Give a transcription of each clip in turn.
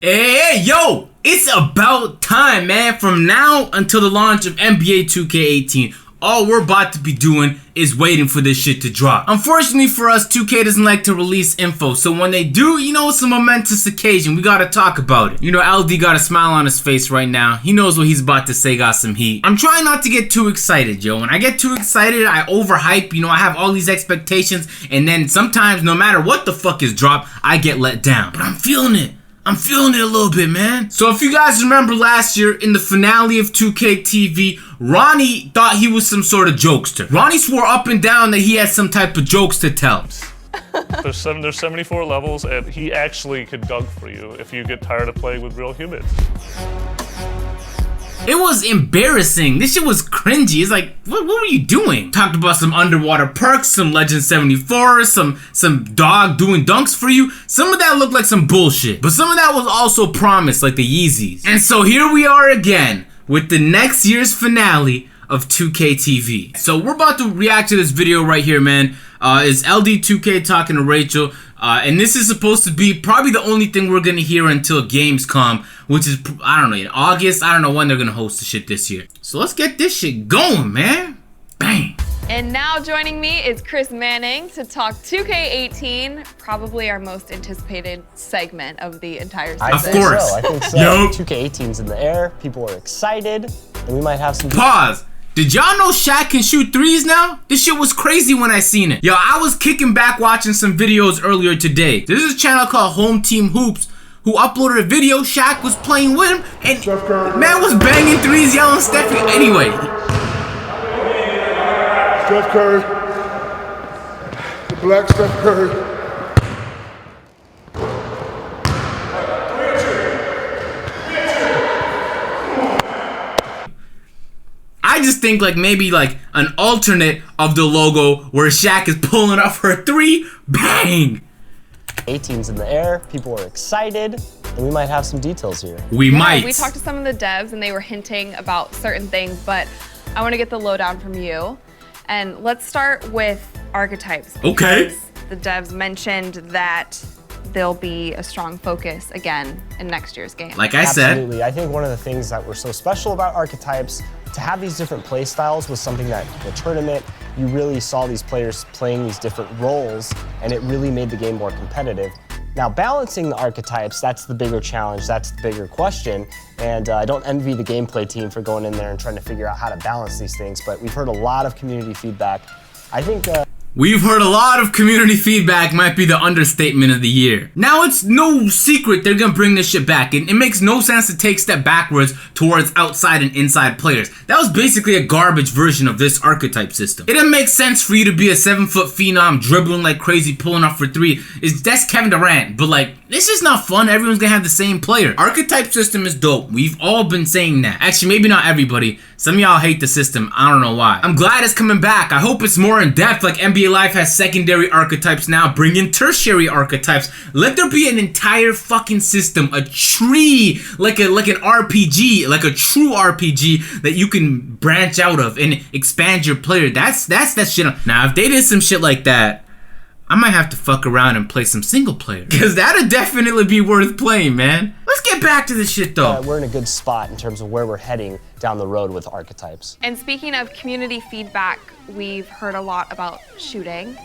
Hey, yo, it's about time, man. From now until the launch of NBA 2K18, all we're about to be doing is waiting for this shit to drop. Unfortunately for us, 2K doesn't like to release info, so when they do, you know, it's a momentous occasion. We gotta talk about it. You know, LD got a smile on his face right now. He knows what he's about to say, got some heat. I'm trying not to get too excited, yo. When I get too excited, I overhype. You know, I have all these expectations, and then sometimes, no matter what the fuck is dropped, I get let down. But I'm feeling it. I'm feeling it a little bit, man. So if you guys remember last year in the finale of 2K TV, Ronnie thought he was some sort of jokester. Ronnie swore up and down that he had some type of jokes to tell. There's 74 levels, and he actually could dunk for you if you get tired of playing with real humans. It was embarrassing. This shit was cringy. It's like, what were you doing? Talked about some underwater perks, some Legend 74, some dog doing dunks for you. Some of that looked like some bullshit, but some of that was also promised, like the Yeezys. And so here we are again with the next year's finale of 2K TV. So we're about to react to this video right here, man. It's LD2K talking to Rachel. And this is supposed to be probably the only thing we're gonna hear until Gamescom, which is, I don't know, in August. I don't know when they're gonna host the shit this year. So let's get this shit going, man. Bang. And now joining me is Chris Manning to talk 2K18, probably our most anticipated segment of the entire season. Of course. I think so. Yo. 2K18's in the air, people are excited, and we might have some... Pause. Did y'all know Shaq can shoot threes now? This shit was crazy when I seen it. Yo, I was kicking back watching some videos earlier today. There's a channel called Home Team Hoops who uploaded a video. Shaq was playing with him, and man was banging threes, yelling Steph. Anyway. Steph Curry. The black Steph Curry. I just think like maybe like an alternate of the logo where Shaq is pulling up for a three, bang! 18's in the air, people are excited, and we might have some details here. We might. We talked to some of the devs and they were hinting about certain things, but I want to get the lowdown from you. And let's start with Archetypes. Okay. The devs mentioned that there'll be a strong focus again in next year's game. Like I said. Absolutely. I think one of the things that were so special about Archetypes, to have these different play styles was something that in the tournament, you really saw these players playing these different roles, and it really made the game more competitive. Now, balancing the archetypes, that's the bigger challenge, that's the bigger question, and I don't envy the gameplay team for going in there and trying to figure out how to balance these things, but we've heard a lot of community feedback. I think We've heard a lot of community feedback might be the understatement of the year. Now it's no secret they're gonna bring this shit back, and it makes no sense to take a step backwards towards outside and inside players. That was basically a garbage version of this archetype system. It didn't make sense for you to be a 7-foot phenom dribbling like crazy, pulling up for three. That's Kevin Durant, but like, this is not fun. Everyone's gonna have the same player. Archetype system is dope. We've all been saying that. Actually, maybe not everybody. Some of y'all hate the system. I don't know why. I'm glad it's coming back. I hope it's more in depth like NBA Live has secondary archetypes now. Bring in tertiary archetypes. Let there be an entire fucking system, a tree, like an RPG, like a true RPG that you can branch out of and expand your player. That's that shit. Now, if they did some shit like that, I might have to fuck around and play some single player, because that'd definitely be worth playing, man. Let's get back to this shit though. we're in a good spot in terms of where we're heading down the road with archetypes. And speaking of community feedback, we've heard a lot about shooting.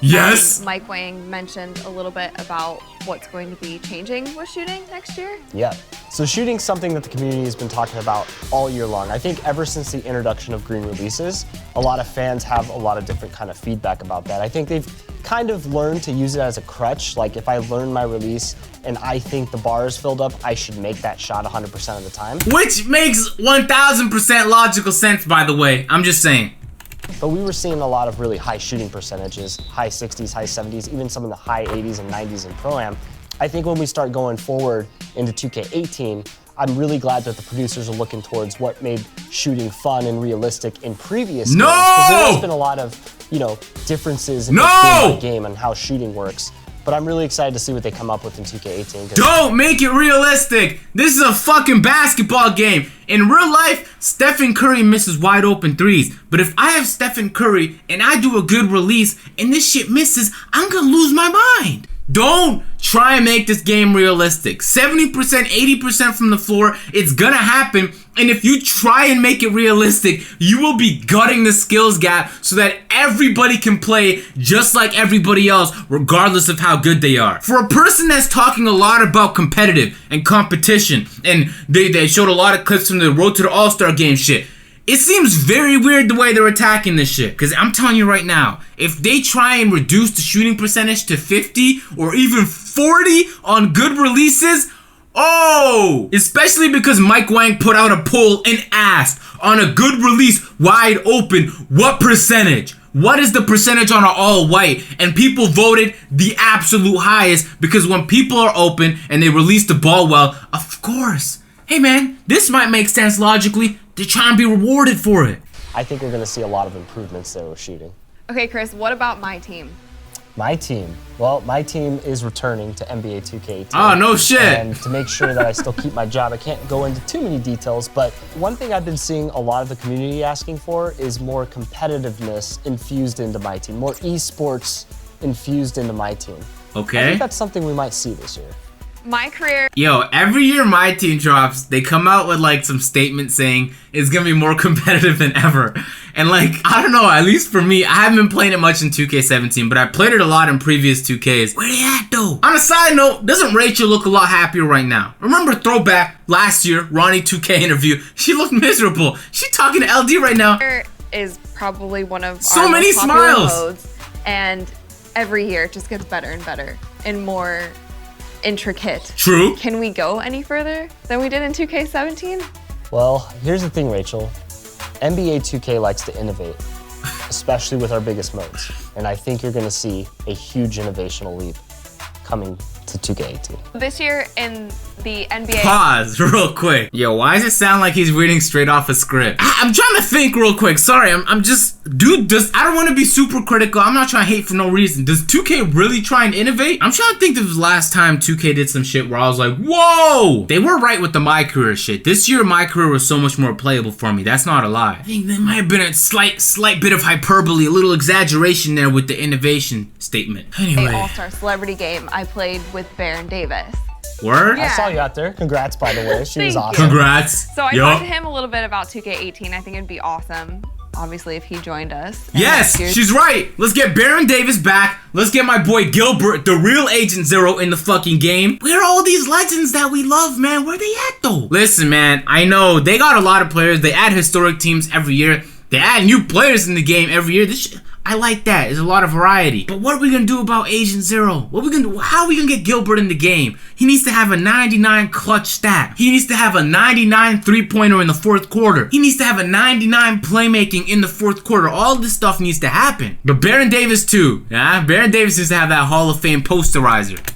Yes. Mike Wang mentioned a little bit about what's going to be changing with shooting next year. Yeah, so shooting's something that the community has been talking about all year long. I think ever since the introduction of green releases, a lot of fans have a lot of different kind of feedback about that. I think they've kind of learned to use it as a crutch. Like if I learn my release and I think the bar is filled up, I should make that shot 100% of the time. Which makes 1000% logical sense, by the way. I'm just saying. But we were seeing a lot of really high shooting percentages, high 60s, high 70s, even some of the high 80s and 90s in Pro-Am. I think when we start going forward into 2K18, I'm really glad that the producers are looking towards what made shooting fun and realistic in previous games. Because there has been a lot of, you know, differences in game by game and how shooting works. But I'm really excited to see what they come up with in 2K18. Don't make it realistic. This is a fucking basketball game. In real life, Stephen Curry misses wide open threes. But if I have Stephen Curry and I do a good release and this shit misses, I'm gonna lose my mind. Don't try and make this game realistic. 70%, 80% from the floor, it's gonna happen. And if you try and make it realistic, you will be gutting the skills gap so that everybody can play just like everybody else, regardless of how good they are. For a person that's talking a lot about competitive and competition, and they showed a lot of clips from the Road to the All-Star game shit, it seems very weird the way they're attacking this shit. Because I'm telling you right now, if they try and reduce the shooting percentage to 50 or even 40 on good releases, especially because Mike Wang put out a poll and asked on a good release wide open, what percentage? What is the percentage on an all white? And people voted the absolute highest, because when people are open and they release the ball well, of course, hey man, this might make sense logically. They're trying to be rewarded for it. I think we're going to see a lot of improvements there with shooting. Okay, Chris, what about my team? My team? Well, my team is returning to NBA 2K18. Oh, no shit. And to make sure that I still keep my job, I can't go into too many details, but one thing I've been seeing a lot of the community asking for is more competitiveness infused into my team, more esports infused into my team. Okay. I think that's something we might see this year. My career. Yo, every year my team drops, they come out with like some statement saying it's gonna be more competitive than ever. And like, I don't know, at least for me, I haven't been playing it much in 2K17, but I played it a lot in previous 2Ks. Where they at though? On a side note, doesn't Rachel look a lot happier right now? Remember throwback last year, Ronnie 2K interview, she looked miserable. She talking to LD right now. Is probably one of so our many most popular smiles modes, and every year it just gets better and better and more intricate. True. Can we go any further than we did in 2K17? Well, here's the thing, Rachel. NBA 2K likes to innovate, especially with our biggest modes. And I think you're going to see a huge innovational leap coming to 2K18. This year in the NBA. Pause real quick. Yo, why does it sound like he's reading straight off a script? I'm trying to think real quick. Sorry, I'm just, dude, I don't want to be super critical. I'm not trying to hate for no reason. Does 2K really try and innovate? I'm trying to think of the last time 2K did some shit where I was like, whoa! They were right with the My Career shit. This year, My Career was so much more playable for me. That's not a lie. I think there might have been a slight bit of hyperbole, a little exaggeration there with the innovation statement. Anyway. All-Star Celebrity game I played with Baron Davis. Word? Yeah. I saw you out there. Congrats, by the way. She was Thank awesome. you. Congrats. So I talked to him a little bit about 2K18. I think it'd be awesome, obviously, if he joined us. And yes, she's right. Let's get Baron Davis back. Let's get my boy Gilbert, the real Agent Zero, in the fucking game. Where are all these legends that we love, man? Where they at, though? Listen, man, I know they got a lot of players. They add historic teams every year. They add new players in the game every year. I like that. There's a lot of variety. But what are we gonna do about Agent Zero? What are we gonna do? How are we gonna get Gilbert in the game? He needs to have a 99 clutch stat. He needs to have a 99 3-pointer in the fourth quarter. He needs to have a 99 playmaking in the fourth quarter. All this stuff needs to happen. But Baron Davis too. Yeah, Baron Davis needs to have that Hall of Fame posterizer.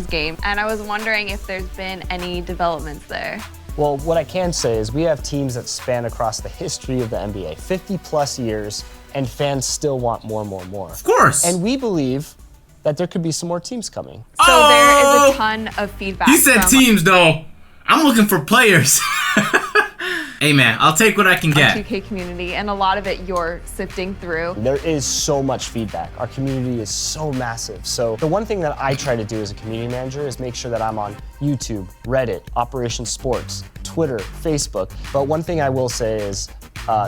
Game, and I was wondering if there's been any developments there. Well, what I can say is we have teams that span across the history of the NBA, 50 plus years, and fans still want more, more, more. Of course. And we believe that there could be some more teams coming. So there is a ton of feedback. He said teams though. I'm looking for players. Hey man, I'll take what I can get. 2K community, and a lot of it you're sifting through. There is so much feedback. Our community is so massive. So the one thing that I try to do as a community manager is make sure that I'm on YouTube, Reddit, Operation Sports, Twitter, Facebook. But one thing I will say is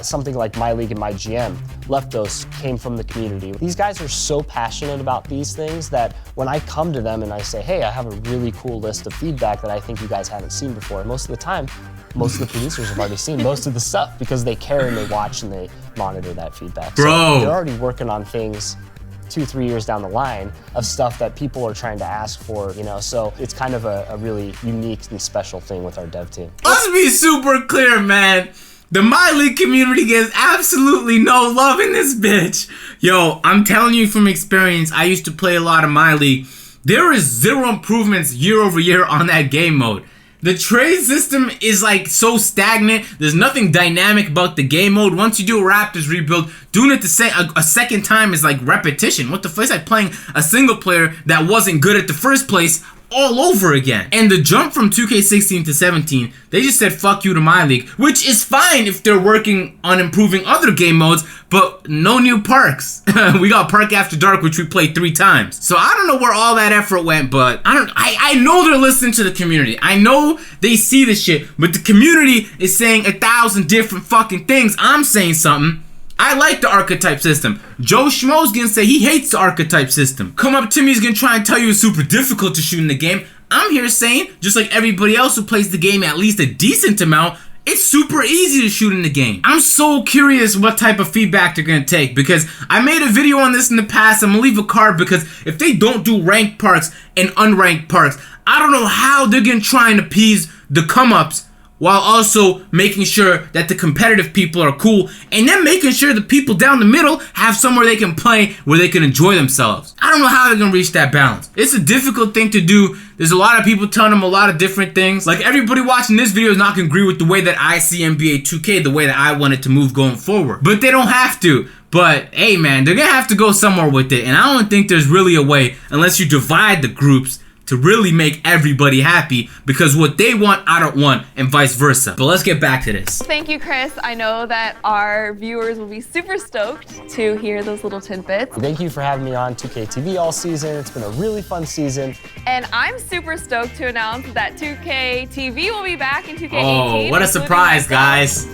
something like myleague and mygm, Leftos came from the community. These guys are so passionate about these things that when I come to them and I say, hey, I have a really cool list of feedback that I think you guys haven't seen before, and most of the time, most of the producers have already seen most of the stuff because they care and they watch and they monitor that feedback. Bro. So they're already working on things 2-3 years down the line of stuff that people are trying to ask for, you know, so it's kind of a really unique and special thing with our dev team. Let's be super clear, man. The myleague community gets absolutely no love in this bitch. Yo, I'm telling you from experience, I used to play a lot of myleague. There is zero improvements year over year on that game mode. The trade system is like so stagnant. There's nothing dynamic about the game mode. Once you do a Raptors rebuild, doing it a second time is like repetition. What the fuck? It's like playing a single player that wasn't good at the first place all over again. And the jump from 2K16 to 17, they just said fuck you to myleague, which is fine if they're working on improving other game modes, but no new parks. We got Park After Dark, which we played 3 times. So I don't know where all that effort went, but I know they're listening to the community. I know they see the shit, but the community is saying 1,000 different fucking things. I'm saying something. I like the archetype system. Joe Schmo's gonna say he hates the archetype system. Come up to me, he's gonna try and tell you it's super difficult to shoot in the game. I'm here saying, just like everybody else who plays the game at least a decent amount, it's super easy to shoot in the game. I'm so curious what type of feedback they're gonna take, because I made a video on this in the past. I'm gonna leave a card, because if they don't do ranked parks and unranked parks, I don't know how they're gonna try and appease the come-ups while also making sure that the competitive people are cool, and then making sure the people down the middle have somewhere they can play where they can enjoy themselves. I don't know how they're gonna reach that balance. It's a difficult thing to do. There's a lot of people telling them a lot of different things. Like, everybody watching this video is not gonna agree with the way that I see NBA 2K, the way that I want it to move going forward. But they don't have to. But hey man, they're gonna have to go somewhere with it, and I don't think there's really a way, unless you divide the groups, to really make everybody happy, because what they want, I don't want, and vice versa. But let's get back to this. Thank you, Chris. I know that our viewers will be super stoked to hear those little tidbits. Thank you for having me on 2K TV all season. It's been a really fun season. And I'm super stoked to announce that 2K TV will be back in 2K18. Oh, what a surprise, guys.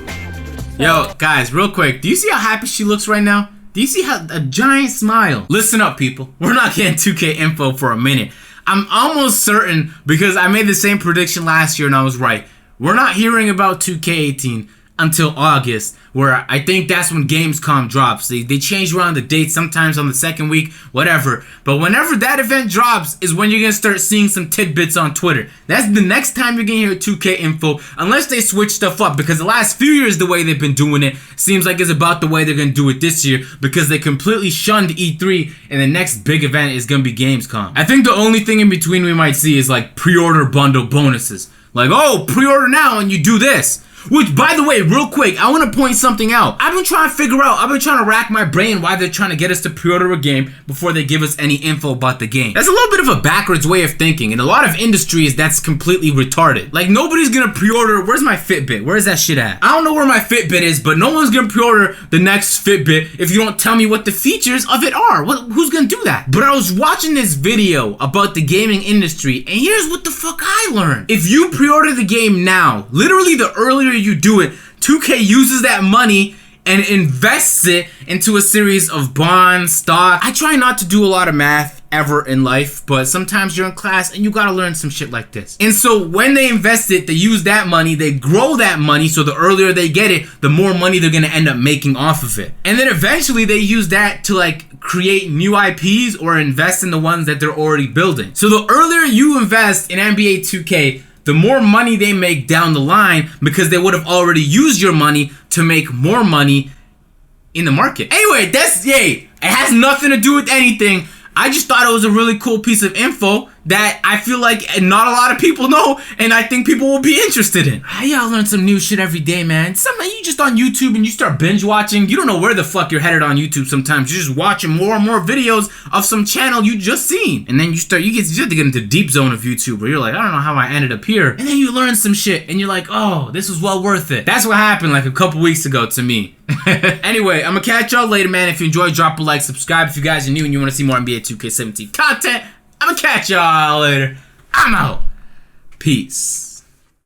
Yo, guys, real quick, do you see how happy she looks right now? Do you see how a giant smile? Listen up, people. We're not getting 2K info for a minute. I'm almost certain, because I made the same prediction last year and I was right. We're not hearing about 2K18 until August, where I think that's when Gamescom drops. They change around the dates, sometimes on the second week, whatever. But whenever that event drops is when you're going to start seeing some tidbits on Twitter. That's the next time you're going to hear 2K info, unless they switch stuff up, because the last few years, the way they've been doing it seems like it's about the way they're going to do it this year, because they completely shunned E3, and the next big event is going to be Gamescom. I think the only thing in between we might see is like pre-order bundle bonuses. Like, oh, pre-order now and you do this. Which, by the way, real quick, I want to point something out. I've been trying to rack my brain why they're trying to get us to pre-order a game before they give us any info about the game. That's a little bit of a backwards way of thinking. In a lot of industries, that's completely retarded. Like, nobody's gonna pre-order, where's my Fitbit? Where's that shit at? I don't know where my Fitbit is, but no one's gonna pre-order the next Fitbit if you don't tell me what the features of it are. Who's gonna do that? But I was watching this video about the gaming industry, and here's what the fuck I learned. If you pre-order the game now, literally the earlier you do it, 2K uses that money and invests it into a series of bonds, stock. I try not to do a lot of math ever in life, but sometimes you're in class and you gotta learn some shit like this. And so when they invest it, they use that money, they grow that money, so the earlier they get it, the more money they're gonna end up making off of it. And then eventually they use that to like create new IPs or invest in the ones that they're already building. So the earlier you invest in NBA 2K, the more money they make down the line, because they would have already used your money to make more money in the market. Anyway, it has nothing to do with anything. I just thought it was a really cool piece of info that I feel like not a lot of people know, and I think people will be interested in. Y'all learn some new shit every day, man. Sometimes you just on YouTube and you start binge watching. You don't know where the fuck you're headed on YouTube sometimes. You're just watching more and more videos of some channel you just seen. And then you have to get into deep zone of YouTube where you're like, I don't know how I ended up here. And then you learn some shit and you're like, oh, this was well worth it. That's what happened like a couple weeks ago to me. Anyway, I'm gonna catch y'all later, man. If you enjoyed, drop a like, subscribe if you guys are new and you want to see more NBA 2K17 content. I'm gonna catch y'all later. I'm out. Peace.